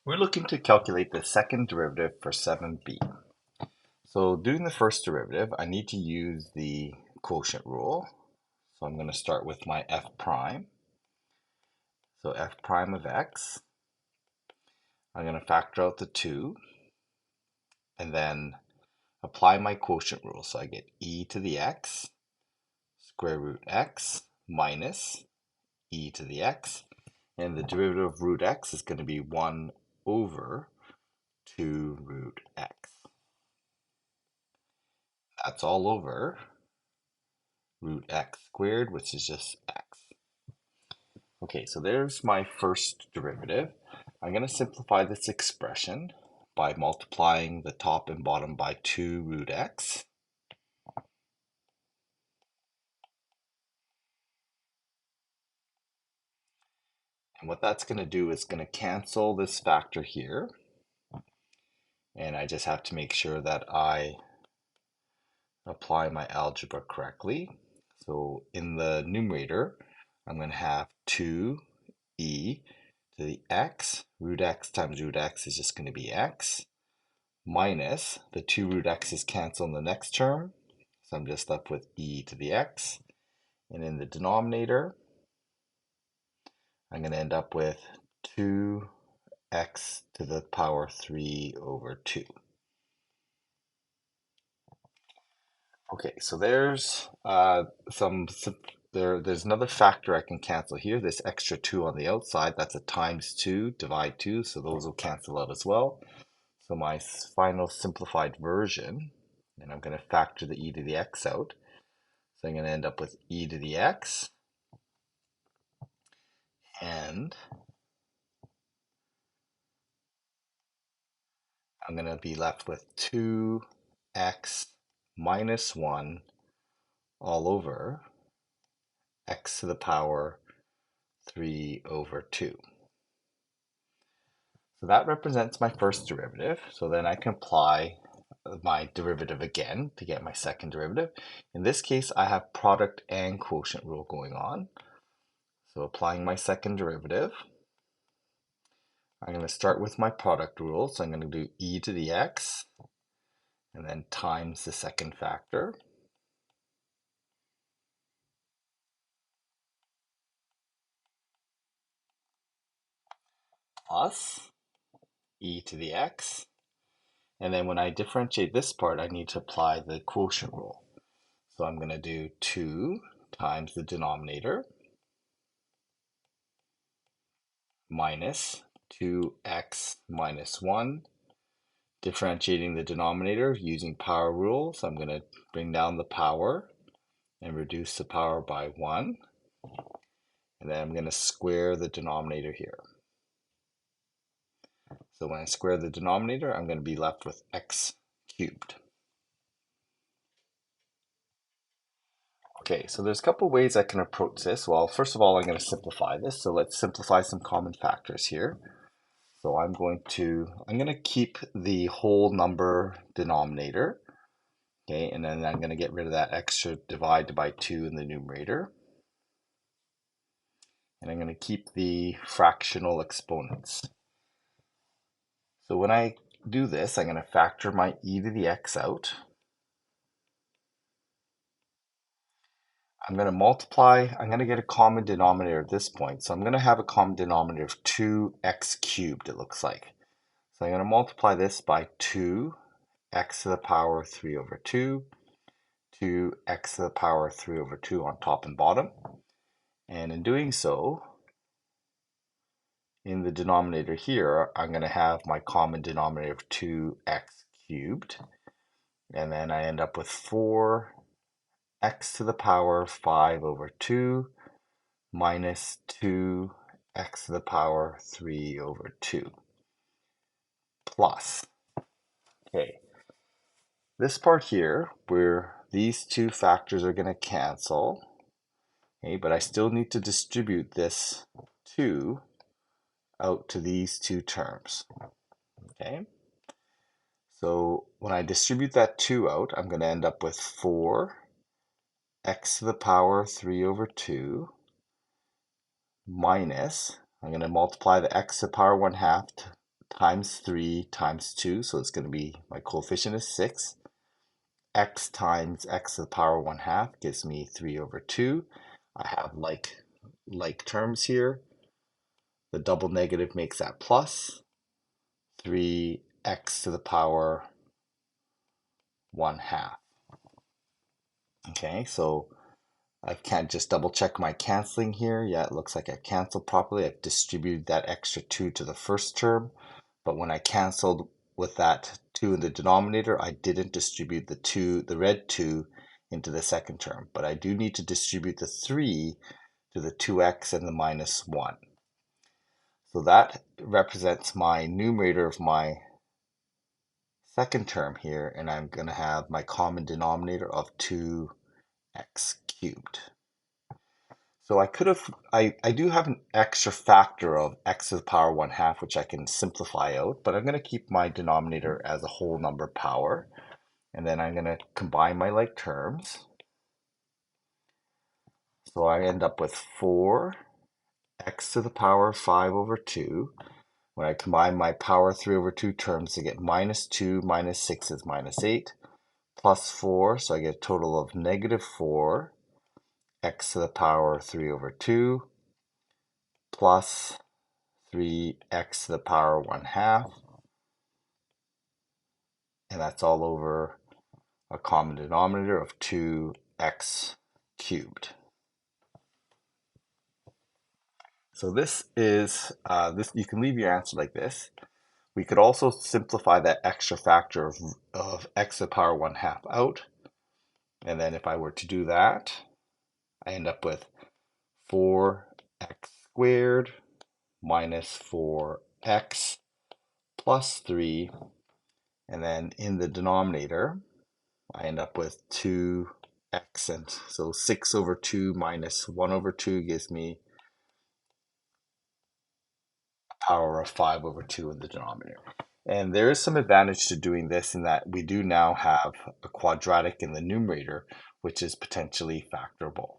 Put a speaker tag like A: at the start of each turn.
A: We're looking to calculate the second derivative for 7b. So doing the first derivative, I need to use the quotient rule. So I'm going to start with my f prime. So f prime of x, I'm going to factor out the 2 and then apply my quotient rule. So I get e to the x square root x minus e to the x. And the derivative of root x is going to be 1 over 2 root x. That's all over root x squared, which is just x. Okay, so there's my first derivative. I'm going to simplify this expression by multiplying the top and bottom by 2 root x. And what that's going to do is going to cancel this factor here. And I just have to make sure that I apply my algebra correctly. So in the numerator, I'm going to have 2e to the x. Root x times root x is just going to be x. Minus the 2 root x's cancel in the next term. So I'm just left with e to the x. And in the denominator, I'm going to end up with 2x to the power 3 over 2. Okay, so there's there's another factor I can cancel here. This extra 2 on the outside, that's a times 2, divide 2, so those will cancel out as well. So my final simplified version, and I'm going to factor the e to the x out. So I'm going to end up with e to the x, and I'm going to be left with 2x minus 1 all over x to the power 3 over 2. So that represents my first derivative. So then I can apply my derivative again to get my second derivative. In this case, I have product and quotient rule going on. So applying my second derivative, I'm going to start with my product rule. So I'm going to do e to the x and then times the second factor. Plus e to the x. And then when I differentiate this part, I need to apply the quotient rule. So I'm going to do 2 times the denominator minus 2x minus 1. Differentiating the denominator using power rule. So I'm going to bring down the power and reduce the power by 1. And then I'm going to square the denominator here. So when I square the denominator, I'm going to be left with x cubed. Okay, so there's a couple ways I can approach this. Well, first of all, I'm going to simplify this. So let's simplify some common factors here. So I'm going to keep the whole number denominator. Okay, and then I'm going to get rid of that extra divide by 2 in the numerator. And I'm going to keep the fractional exponents. So when I do this, I'm going to factor my e to the x out. I'm going to multiply, I'm going to get a common denominator at this point. So I'm going to have a common denominator of 2x cubed, it looks like. So I'm going to multiply this by 2x to the power 3 over 2, 2x to the power 3 over 2 on top and bottom. And in doing so, in the denominator here, I'm going to have my common denominator of 2x cubed. And then I end up with 4x to the power 5 over 2 minus 2x to the power 3 over 2 plus. Okay, this part here where these two factors are going to cancel, okay, but I still need to distribute this 2 out to these two terms. Okay, so when I distribute that 2 out, I'm going to end up with 4x to the power 3 over 2 minus, I'm going to multiply the x to the power 1/2 times 3 times 2, so it's going to be, my coefficient is 6. X times x to the power 1/2 gives me 3 over 2. I have like terms here. The double negative makes that plus 3x to the power 1/2. Okay, so I can't just double check my canceling here. Yeah, it looks like I canceled properly. I've distributed that extra 2 to the first term, but when I canceled with that 2 in the denominator, I didn't distribute the red 2 into the second term, but I do need to distribute the 3 to the 2x and the minus 1. So that represents my numerator of my second term here, and I'm going to have my common denominator of 2x cubed. So I do have an extra factor of x to the power 1/2, which I can simplify out, but I'm going to keep my denominator as a whole number power, and then I'm going to combine my like terms. So I end up with 4x to the power 5 over 2. When I combine my power 3 over 2 terms, I get minus 2 minus 6 is minus 8, plus 4, so I get a total of negative 4 x to the power 3 over 2 plus 3x to the power 1/2, and that's all over a common denominator of 2x cubed. So this is, you can leave your answer like this. We could also simplify that extra factor of x to the power 1/2 out, and then if I were to do that, I end up with 4x squared minus 4x plus 3, and then in the denominator, I end up with 2x, and so 6 over 2 minus 1 over 2 gives me a power of 5 over 2 in the denominator. And there is some advantage to doing this in that we do now have a quadratic in the numerator, which is potentially factorable.